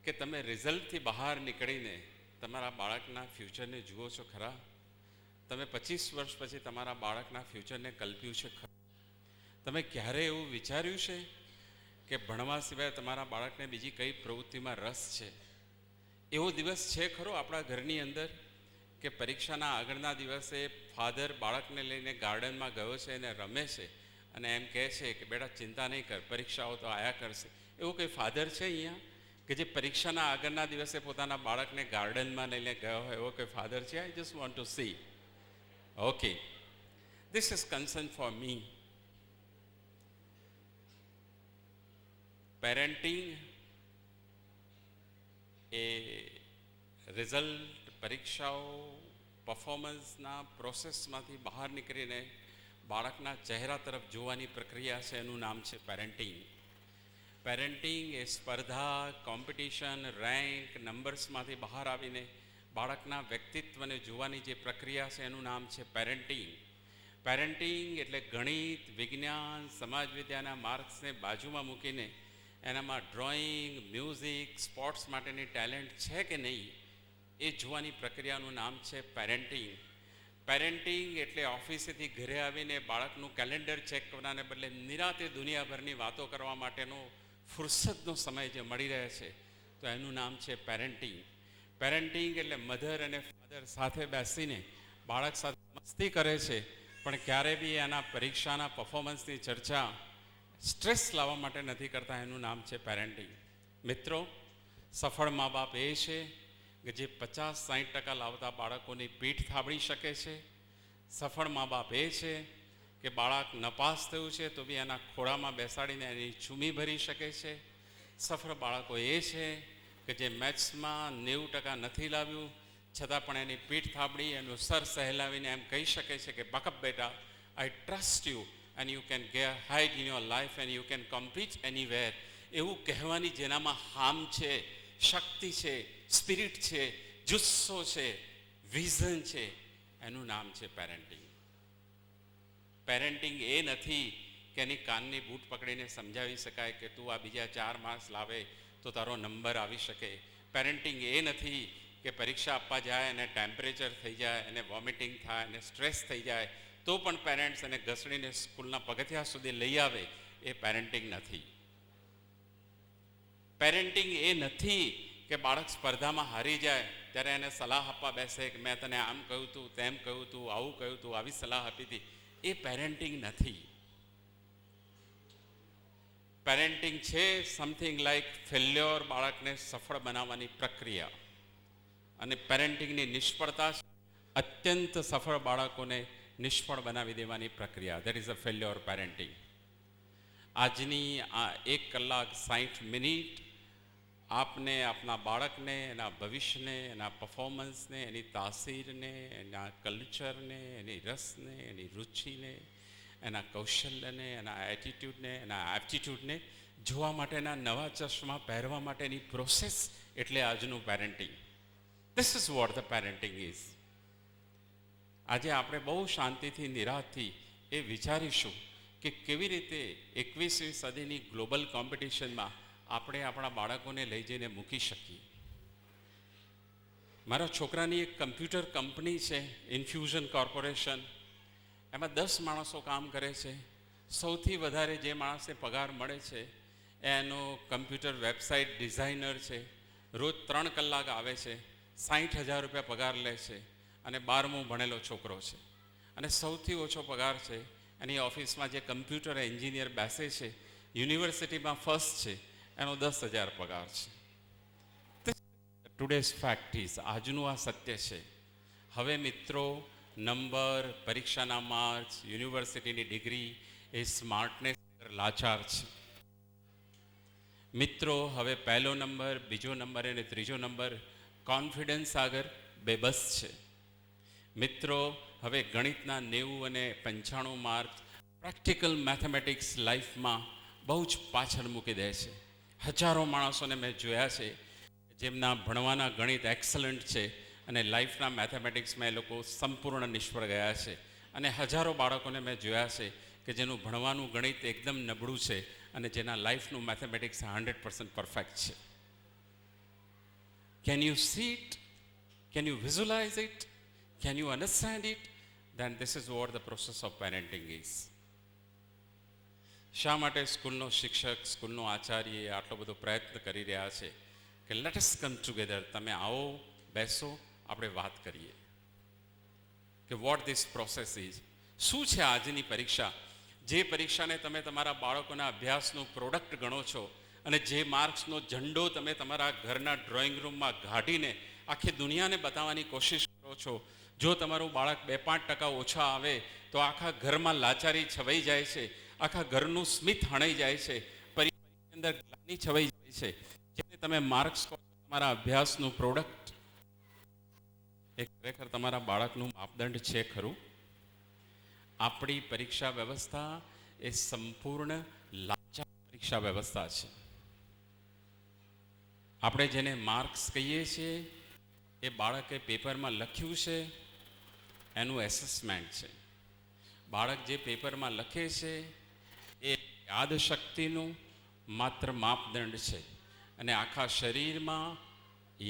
કે તમે રિઝલ્ટથી બહાર નીકળીને તમારા બાળકના ફ્યુચરને જુઓ છો ખરા? તમે 25 વર્ષ પછી તમારા બાળકના ફ્યુચરને કલ્પ્યું છે ખરું? તમે ક્યારે એવું વિચાર્યું છે કે ભણવા સિવાય તમારા બાળકને બીજી કઈ પ્રવૃત્તિમાં રસ છે? એવો દિવસ છે ખરો આપણા ઘરની અંદર કે પરીક્ષાના આગળના દિવસે ફાધર બાળકને લઈને ગાર્ડનમાં ગયો છે અને રમે છે અને એમ કહે છે કે બેટા ચિંતા નહીં કર, પરીક્ષાઓ તો આયા કરશે? એવું કંઈ ફાધર છે અહીંયા કે જે પરીક્ષાના આગળના દિવસે પોતાના બાળકને ગાર્ડનમાં લઈને ગયો હોય? એવો કોઈ ફાધર છે? I just want two C. Okay, this is concern for me. Parenting A result, પરીક્ષાઓ, પરફોર્મન્સના પ્રોસેસમાંથી બહાર નીકળીને બાળકના ચહેરા તરફ જોવાની પ્રક્રિયા છે, એનું નામ છે પેરેન્ટિંગ. પેરેન્ટિંગ એ સ્પર્ધા, કોમ્પિટિશન, રેન્ક, નંબર્સમાંથી બહાર આવીને બાળકના વ્યક્તિત્વને જોવાની જે પ્રક્રિયા છે એનું નામ છે પેરેન્ટિંગ. પેરેન્ટિંગ એટલે ગણિત, વિજ્ઞાન, સમાજ વિદ્યાના માર્ક્સને બાજુમાં મૂકીને એનામાં ડ્રોઈંગ, મ્યુઝિક, સ્પોર્ટ્સ માટેની ટેલેન્ટ છે કે નહીં એ જોવાની પ્રક્રિયાનું નામ છે પેરેન્ટિંગ. પેરેન્ટિંગ એટલે ઓફિસેથી ઘરે આવીને બાળકનું કેલેન્ડર ચેક કરવાને બદલે નિરાતે દુનિયાભરની વાતો કરવા માટેનો ફુરસદનો સમય જે મળી રહે છે તો એનું નામ છે પેરેન્ટિંગ. પેરેન્ટિંગ એટલે મધર અને ફાધર સાથે બેસીને બાળક સાથે મસ્તી કરે છે, પણ ક્યારે બી એના પરીક્ષાના પરફોર્મન્સની ચર્ચા સ્ટ્રેસ લાવવા માટે નથી કરતા. એનું નામ છે પેરેન્ટિંગ. મિત્રો, સફળ મા બાપ એ છે કે જે 50-60% લાવતા બાળકોની પીઠ થાબડી શકે છે. સફળ મા બાપ એ છે કે બાળક નપાસ થયું છે તો બી એના ખોળામાં બેસાડીને એની ચૂમી ભરી શકે છે. સફળ બાળકો એ છે કે જે મેથ્સમાં 90% નથી લાવ્યું છતાં પણ એની પીઠ થાબડી, એનું સર સહેલાવીને એમ કહી શકે છે કે બકઅપ બેટા, I trust you and you can get hide in your life and you can compete anywhere. એવું કહેવાની જેનામાં હામ છે, શક્તિ છે, સ્પિરિટ છે, જુસ્સો છે, વિઝન છે, એનું નામ છે પેરેન્ટિંગ. પેરેન્ટિંગ એ નથી કે એની કાનની બૂટ પકડીને સમજાવી શકાય કે તું આ બીજા 4 માર્ક્સ લાવે તો તારો નંબર આવી શકે. પેરેન્ટિંગ એ નથી કે પરીક્ષા આપવા જાય અને ટેમ્પરેચર થઈ જાય અને વોમિટિંગ થાય અને સ્ટ્રેસ થઈ જાય તો પણ પેરેન્ટ્સ એને ઘસડીને સ્કૂલના પગથિયા સુધી લઈ આવે. એ પેરેન્ટિંગ નથી. પેરેન્ટિંગ એ નથી કે બાળક સ્પર્ધામાં હારી જાય ત્યારે એને સલાહ આપવા બેસે કે મેં તને આમ કહ્યું હતું, તેમ કહ્યું હતું, આવું કહ્યું હતું, આવી સલાહ આપી હતી. એ પેરેન્ટિંગ નથી. પેરેન્ટિંગ છે સમથિંગ લાઈક ફેલ્યોર, બાળકને સફળ બનાવવાની પ્રક્રિયા. અને પેરેન્ટિંગની નિષ્ફળતા અત્યંત સફળ બાળકોને નિષ્ફળ બનાવી દેવાની પ્રક્રિયા. That is a failure parenting. આજની આ 1 કલાક 60 મિનિટ આપને આપના બાળકને, એના ભવિષ્યને, એના પરફોર્મન્સને, એની તાસીરને, એના કલ્ચરને, એની રસને, એની રુચિને, એના કૌશલ્યને, એના એટીટ્યૂડને, એના એપ્ટિટ્યૂડને જોવા માટેના નવા ચશ્મા પહેરવા માટેની પ્રોસેસ એટલે આજનું parenting. This is what the parenting is. આજે આપણે બહુ શાંતિથી, નિરાશથી એ વિચારીશું કે કેવી રીતે 21મી સદીની ગ્લોબલ કોમ્પિટિશનમાં આપણે આપણા બાળકોને લઈ જઈને મૂકી શકીએ. મારા છોકરાની એક કમ્પ્યુટર કંપની છે, ઇન્ફ્યુઝન કોર્પોરેશન. એમાં 10 માણસો કામ કરે છે. સૌથી વધારે જે માણસને પગાર મળે છે એનો કમ્પ્યુટર વેબસાઇટ ડિઝાઇનર છે. રોજ 3 કલાક આવે છે, 60,000 રૂપિયા પગાર લે છે અને 12મું ભણેલો છોકરો છે. અને સૌથી ઓછો પગાર છે એની ઓફિસમાં જે કમ્પ્યુટર એન્જિનિયર બેસે છે, યુનિવર્સિટીમાં ફર્સ્ટ છે, એનો 10,000 પગાર છે. ટુડેઝ ફેક્ટ ઇઝ, આજનું આ સત્ય છે. હવે મિત્રો, નંબર, પરીક્ષાના માર્ક્સ, યુનિવર્સિટીની ડિગ્રી એ સ્માર્ટનેસ લાચાર છે. મિત્રો, હવે પહેલો નંબર, બીજો નંબર અને ત્રીજો નંબર કોન્ફિડન્સ આગળ બેબસ છે. મિત્રો, હવે ગણિતના 90 અને 95 માર્ક્સ પ્રેક્ટિકલ મેથેમેટિક્સ લાઈફમાં બહુ જ પાછળ મૂકી દે છે. હજારો માણસોને મેં જોયા છે જેમના ભણવાના ગણિત એક્સલન્ટ છે અને લાઈફના મેથેમેટિક્સમાં એ લોકો સંપૂર્ણ નિષ્ફળ ગયા છે. અને હજારો બાળકોને મેં જોયા છે કે જેનું ભણવાનું ગણિત એકદમ નબળું છે અને જેના લાઈફનું મેથેમેટિક્સ 100% પરફેક્ટ છે. Can you see it? Can you visualize it? Can you understand it? Then this is what the process of parenting is. શા માટે સ્કૂલનો શિક્ષક, સ્કૂલનો આચાર્ય આટલો બધો પ્રયત્ન કરી રહ્યા છે કે લેટ અસ કમ ટુગેધર, તમે આવો, બેસો, આપણે વાત કરીએ કે વોટ ધીસ પ્રોસેસ ઇઝ. શું છે આજની પરીક્ષા? જે પરીક્ષાને તમે તમારા બાળકોના અભ્યાસનું પ્રોડક્ટ ગણો છો અને જે માર્ક્સનો ઝંડો તમે તમારા ઘરના ડ્રોઈંગ રૂમમાં ગાઢીને આખી દુનિયાને બતાવવાની કોશિશ કરો છો, જો તમારું બાળક 2-5% ઓછા આવે તો આખા ઘરમાં લાચારી છવાઈ જાય છે, આખા ઘરનું સ્મિત હણાઈ જાય છે, પરિવારની અંદર ગ્લાનિ છવાઈ જાય છે. જેને તમે માર્ક્સ કહો છો તમારા અભ્યાસનું પ્રોડક્ટ, એ ખરેખર તમારા બાળકનું માપદંડ છે ખરું? આપણી પરીક્ષા વ્યવસ્થા એ સંપૂર્ણ લાચાર પરીક્ષા વ્યવસ્થા છે. આપણે જેને માર્ક્સ કહીએ છીએ એ બાળકે પેપરમાં લખ્યું છે એનું એસેસમેન્ટ છે. બાળક જે પેપરમાં લખે છે એ યાદશક્તિનું માત્ર માપદંડ છે અને આખા શરીરમાં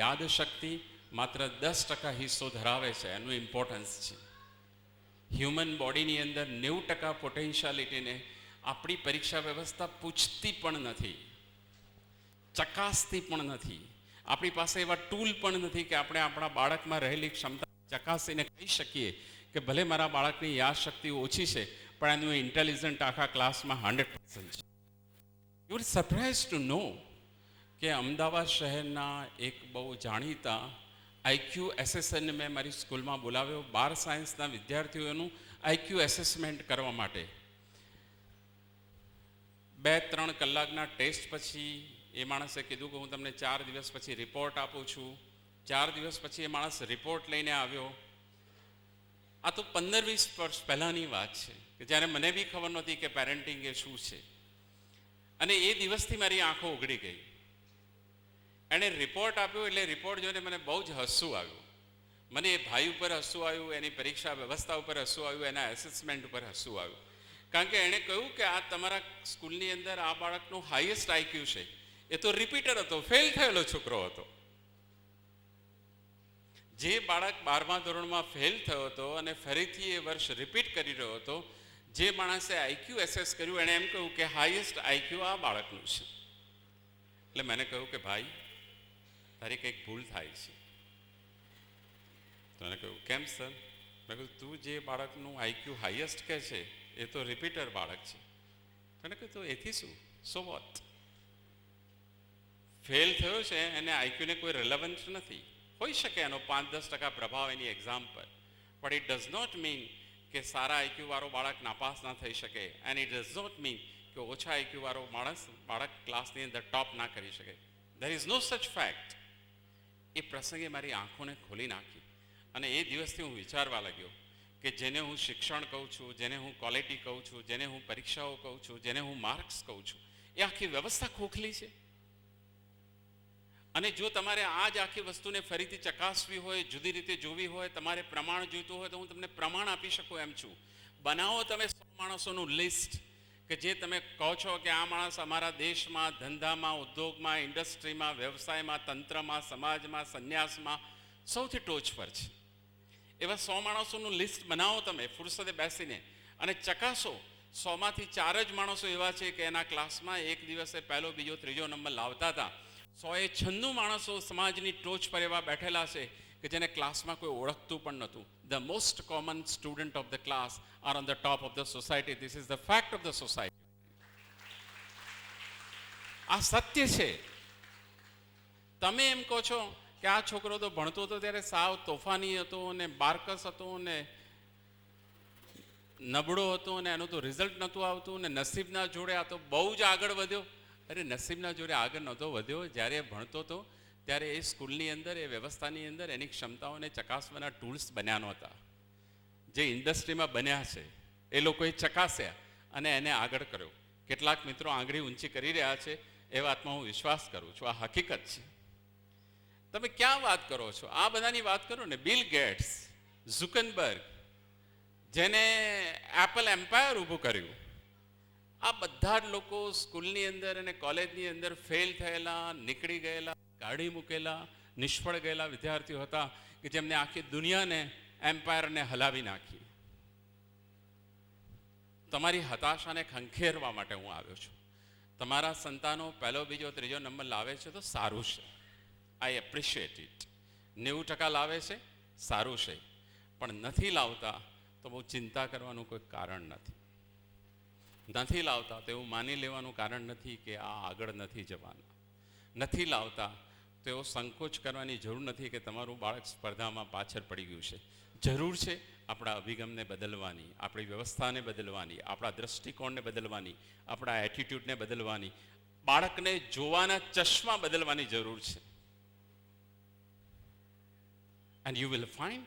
યાદશક્તિ માત્ર 10% હિસ્સો ધરાવે છે, એનું ઇમ્પોર્ટન્સ છે. હ્યુમન બોડીની અંદર 90% પોટેન્શિયાલિટીને આપણી પરીક્ષા વ્યવસ્થા પૂછતી પણ નથી, ચકાસતી પણ નથી. આપણી પાસે એવા ટૂલ પણ નથી કે આપણે આપણા બાળકમાં રહેલી ક્ષમતા ચકાસીને કહી શકીએ કે ભલે મારા બાળકની યાદશક્તિ ઓછી છે પણ એનું ઇન્ટેલિજન્ટ આખા ક્લાસમાં 100% છે. યુ આર સરપ્રાઇઝ ટુ નો કે અમદાવાદ શહેરના એક બહુ જાણીતા આઈક્યુ એસેસરને મેં મારી સ્કૂલમાં બોલાવ્યો 12 સાયન્સના વિદ્યાર્થીઓનું આઈક્યુ એસેસમેન્ટ કરવા માટે. 2-3 કલાકના ટેસ્ટ પછી એ માણસે કીધું કે હું તમને 4 દિવસ પછી રિપોર્ટ આપું છું. 4 દિવસ પછી એ માણસ રિપોર્ટ લઈને આવ્યો. આ તો 15-20 વર્ષ પહેલાંની વાત છે કે જ્યારે મને બી ખબર નહોતી કે પેરેન્ટિંગ એ શું છે. અને એ દિવસથી મારી આંખો ઉઘડી ગઈ. એણે રિપોર્ટ આપ્યો એટલે રિપોર્ટ જોઈને મને બહુ જ હસવું આવ્યું. મને એ ભાઈ ઉપર હસવું આવ્યું, એની પરીક્ષા વ્યવસ્થા ઉપર હસવું આવ્યું, એના એસેસમેન્ટ ઉપર હસવું આવ્યું. કારણ કે એણે કહ્યું કે આ તમારા સ્કૂલની અંદર આ બાળકનું હાઈએસ્ટ આઈક્યુ છે. એ તો રિપીટર હતો, ફેલ થયેલો છોકરો હતો. જે બાળક 12મા ધોરણમાં ફેલ થયો હતો અને ફરીથી એ વર્ષ રિપીટ કરી રહ્યો હતો, જે માણસે આઈક્યુ એસેસ કર્યું એણે એમ કહ્યું કે હાઈએસ્ટ આઈક્યુ આ બાળકનું છે. એટલે મેં કહ્યું કે ભાઈ તારી કંઈક ભૂલ થાય છે. તો એને કહ્યું કેમ સર? મેં કહ્યું તું જે બાળકનું આઈક્યુ હાઈએસ્ટ કહે છે એ તો રિપીટર બાળક છે. એને કહ્યું તો એથી શું, સો વોટ? ફેલ થયો છે એને આઈક્યુને કોઈ રિલેવન્સ નથી. હોઈ શકે એનો 5-10% પ્રભાવ એની એક્ઝામ પર, પણ ઇટ ડઝ નોટ મીન કે સારા આઈક્યુ વાળો બાળક નાપાસ ના થઈ શકે, and it does not mean કે ઓછા આઈક્યુ વાળો બાળક ક્લાસની અંદર ટોપ ના કરી શકે. ધેર ઇઝ નો સચ ફેક્ટ. એ પ્રસંગે મારી આંખોને ખોલી નાખી અને એ દિવસથી હું વિચારવા લાગ્યો કે જેને હું શિક્ષણ કહું છું, જેને હું ક્વોલિટી કહું છું, જેને હું પરીક્ષાઓ કહું છું, જેને હું માર્ક્સ કહું છું, એ આખી વ્યવસ્થા ખોખલી છે. અને જો તમારે આ જ આખી વસ્તુને ફરીથી ચકાસવી હોય, જુદી રીતે જોવી હોય, તમારે પ્રમાણ જોઈતું હોય તો હું તમને પ્રમાણ આપી શકું એમ છું. બનાવો તમે 100 માણસોનું લિસ્ટ કે જે તમે કહો છો કે આ માણસ અમારા દેશમાં ધંધામાં, ઉદ્યોગમાં, ઇન્ડસ્ટ્રીમાં, વ્યવસાયમાં, તંત્રમાં, સમાજમાં, સંન્યાસમાં સૌથી ટોચ પર છે. એવા 100 માણસોનું લિસ્ટ બનાવો તમે ફુરસદે બેસીને અને ચકાસો. 100માંથી 4 જ માણસો એવા છે કે એના ક્લાસમાં એક દિવસે પહેલો, બીજો, ત્રીજો નંબર લાવતા હતા. 196 માણસો સમાજની ટોચ પર એવા બેઠેલા છે કે જેને ક્લાસમાં કોઈ ઓળખતું પણ નહોતું. The most common student of the class are on the top of the society. This is the fact of the society. આ સત્ય છે. તમે એમ કહો છો કે આ છોકરો તો ભણતો હતો ત્યારે સાવ તોફાની હતો અને બારકસ હતો અને નબળો હતો અને એનું તો રિઝલ્ટ નહોતું આવતું અને નસીબના જોડે આ તો બહુ જ આગળ વધ્યો. અરે નસીબના જોડે આગળ નહોતો વધ્યો. જ્યારે એ ભણતો હતો ત્યારે એ સ્કૂલની અંદર, એ વ્યવસ્થાની અંદર એની ક્ષમતાઓને ચકાસવાના ટૂલ્સ બન્યા નહોતા. જે ઇન્ડસ્ટ્રીમાં બન્યા છે એ લોકોએ ચકાસ્યા અને એને આગળ કર્યો. કેટલાક મિત્રો આંગળી ઊંચી કરી રહ્યા છે એ વાતમાં હું વિશ્વાસ કરું છું. આ હકીકત છે. તમે ક્યાં વાત કરો છો? આ બધાની વાત કરો ને. બિલ ગેટ્સ, ઝુકનબર્ગ, જેને એપલ એમ્પાયર ઊભું કર્યું, આ બધા જ લોકો સ્કૂલની અંદર અને કોલેજની અંદર ફેલ થયેલા, નીકળી ગયેલા, કાઢી મૂકેલા, નિષ્ફળ ગયેલા વિદ્યાર્થીઓ હતા કે જેમને આખી દુનિયાને, એમ્પાયરને હલાવી નાખી. તમારી હતાશાને ખંખેરવા માટે હું આવ્યો છું. તમારા સંતાનો પહેલો, બીજો, ત્રીજો નંબર લાવે છે તો સારું છે, આઈ એપ્રિશિએટ ઇટ. 90% લાવે છે, સારું છે, પણ નથી લાવતા તો બહુ ચિંતા કરવાનું કોઈ કારણ નથી. નથી લાવતા તો એવું માની લેવાનું કારણ નથી કે આ આગળ નથી જવાના. નથી લાવતા તો એવો સંકોચ કરવાની જરૂર નથી કે તમારું બાળક સ્પર્ધામાં પાછળ પડી ગયું છે. જરૂર છે આપણા અભિગમને બદલવાની, આપણી વ્યવસ્થાને બદલવાની, આપણા દૃષ્ટિકોણને બદલવાની, આપણા એટીટ્યૂડને બદલવાની, બાળકને જોવાના ચશ્મા બદલવાની જરૂર છે. And you will find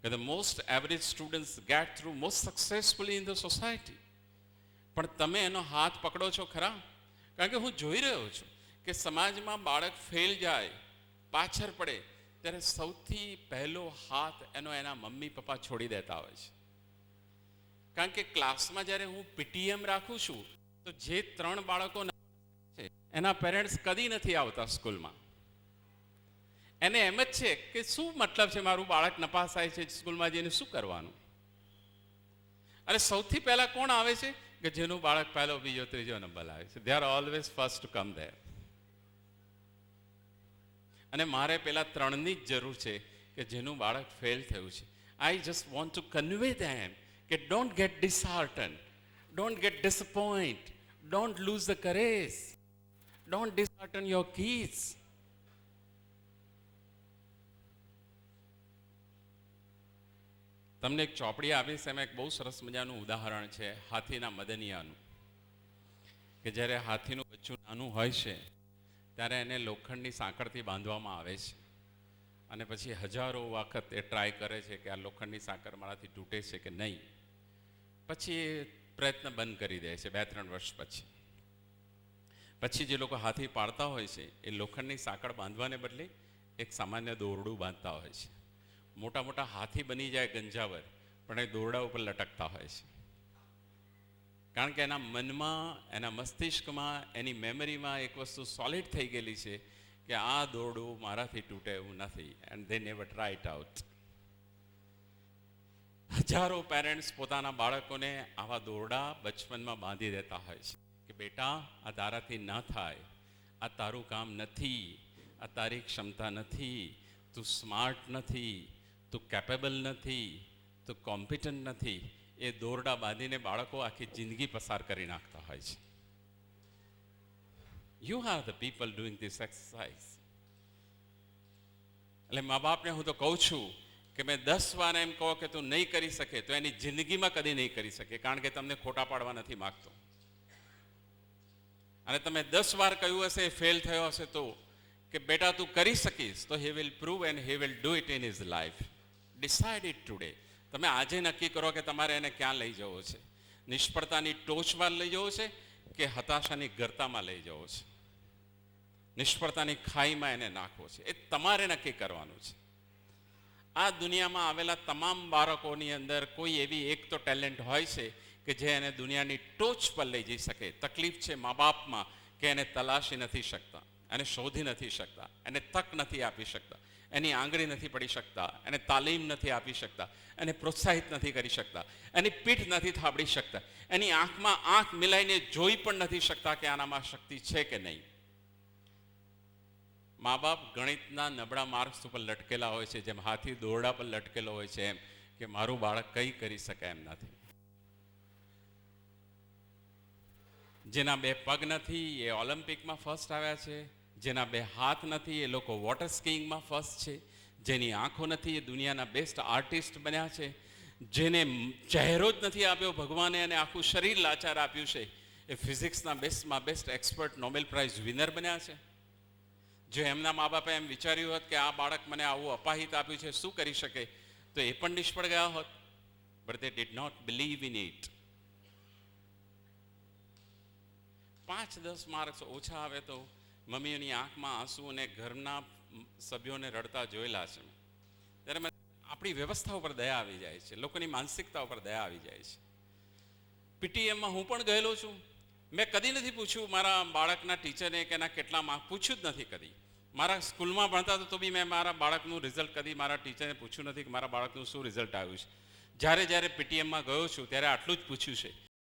that the most average students get through most successfully in the society. પણ તમે એનો હાથ પકડો છો ખરા? કારણ કે હું જોઈ રહ્યો છું કે સમાજમાં બાળક ફેલ જાય, પાછળ પડે, ત્યારે સૌથી પહેલો હાથ એના મમ્મી પપ્પા છોડી દેતા હોય છે. કારણ કે ક્લાસમાં જ્યારે હું પીટીએમ રાખું છું તો જે 3 બાળકો છે એના પેરેન્ટ્સ કદી નથી આવતા સ્કૂલમાં. એને એમ જ છે કે શું મતલબ છે મારું બાળક નપાસ થાય છે સ્કૂલમાં જઈને શું કરવાનું. અને સૌથી પહેલા કોણ આવે છે કે જેનું બાળક પહેલો, બીજો, ત્રીજો નંબર લાવે છે. They are always first to come there. અને મારે પેલા 3ની જ જરૂર છે કે જેનું બાળક ફેલ થયું છે. I just want to convey them કે don't get dishearten, don't get disappoint, don't lose the courage, don't dishearten your kids. તમને એક ચોપડી આપીશ, એમાં એક બહુ સરસ મજાનું ઉદાહરણ છે હાથીના મદનિયાનું. કે જ્યારે હાથીનું બચ્ચું નાનું હોય છે ત્યારે એને લોખંડની સાંકળથી બાંધવામાં આવે છે, અને પછી હજારો વખત એ ટ્રાય કરે છે કે આ લોખંડની સાંકળ મારાથી તૂટે છે કે નહીં. પછી એ પ્રયત્ન બંધ કરી દે છે 2-3 વર્ષ પછી. પછી જે લોકો હાથી પાડતા હોય છે એ લોખંડની સાંકળ બાંધવાને બદલે એક સામાન્ય દોરડું બાંધતા હોય છે. મોટા મોટા હાથી બની જાય ગંજાવર, પણ એ દોરડા ઉપર લટકતા હોય છે. કારણ કે એના મનમાં, એના મસ્તિષ્કમાં, એની મેમરીમાં એક વસ્તુ સોલિડ થઈ ગયેલી છે કે આ દોરડું મારાથી તૂટે એવું નથી. And they never try it out. હજારો પેરેન્ટ્સ પોતાના બાળકોને આવા દોરડા બચપનમાં બાંધી દેતા હોય છે કે બેટા આ તારાથી ના થાય, આ તારું કામ નથી, આ તારી ક્ષમતા નથી, તું સ્માર્ટ નથી, તું કેપેબલ નથી, તું કોમ્પિટન્ટ નથી. એ દોરડા બાંધીને બાળકો આખી જિંદગી પસાર કરી નાખતા હોય છે. You are the people doing this exercise. એટલે મા બાપને હું તો કહું છું કે મેં 10 વાર એમ કહો કે તું નહીં કરી શકે તો એની જિંદગીમાં કદી નહીં કરી શકે, કારણ કે તમને ખોટા પાડવા નથી માગતો. અને તમે 10 વાર કહ્યું હશે, ફેલ થયો હશે તો કે બેટા તું કરી શકીશ, તો he will prove and he will do it in his life. Decide it today. તમે આજે નક્કી કરો કે તમારે એને ક્યાં લઈ જવો છે. નિષ્ફળતાની ટોચમાં લઈ જવો છે કે હતાશાની ગર્તામાં લઈ જવો છે. નિષ્ફળતાની ખાઈમાં એને નાખવો છે, એ તમારે નક્કી કરવાનું છે. આ દુનિયામાં આવેલા તમામ બાળકોની અંદર કોઈ એવી એક તો ટેલેન્ટ હોય છે કે જે એને દુનિયાની ટોચ પર લઈ જઈ શકે. તકલીફ છે મા બાપમાં કે એને તલાશી નથી શકતા, એને શોધી નથી શકતા, એને તક નથી આપી શકતા, એની આંગળી નથી પડી શકતા, એને તાલીમ નથી આપી શકતા, એને પ્રોત્સાહિત નથી કરી શકતા, એની પીઠ નથી થાબડી શકતા, એની આંખમાં આંખ મિલાઈને જોઈ પણ નથી શકતા કે આનામાં શક્તિ છે કે નહીં. મા બાપ ગણિતના નબળા માર્ક્સ ઉપર લટકેલા હોય છે, જેમ હાથી દોરડા પર લટકેલો હોય છે, એમ કે મારું બાળક કંઈ કરી શકે એમ નથી. જેના 2 પગ નથી એ ઓલિમ્પિકમાં ફર્સ્ટ આવ્યા છે, જેના 2 હાથ નથી એ લોકો વોટર સ્કીઇંગમાં ફર્સ્ટ છે, જેની આંખો નથી એ દુનિયાના બેસ્ટ આર્ટિસ્ટ બન્યા છે, જેને ચહેરો જ નથી આપ્યો ભગવાને અને આખું શરીર લાચાર આપ્યું છે એ ફિઝિક્સના બેસ્ટમાં best expert Nobel prize winner બન્યા છે. જો એમના મા બાપે એમ વિચાર્યું હોત કે આ બાળક મને આવું અપાહિત આપ્યું છે, શું કરી શકે, તો એ પણ નિષ્ફળ ગયા હોત. But they did not believe in it. 5-10 marks ઓછા આવે તો મમ્મીઓની આંખમાં આંસુ અને ઘરના સભ્યોને રડતા જોયેલા છે. ત્યારે મને આપણી વ્યવસ્થા ઉપર દયા આવી જાય છે, લોકોની માનસિકતા ઉપર દયા આવી જાય છે. પીટીએમમાં હું પણ ગયેલો છું. મેં કદી નથી પૂછ્યું મારા બાળકના ટીચરને કે એના કેટલા માર્ક, પૂછ્યું જ નથી કદી. મારા સ્કૂલમાં ભણતા હતા તો બી મેં મારા બાળકનું રિઝલ્ટ કદી મારા ટીચરને પૂછ્યું નથી કે મારા બાળકનું શું રિઝલ્ટ આવ્યું છે. જ્યારે જ્યારે પીટીએમમાં ગયો છું ત્યારે આટલું જ પૂછ્યું છે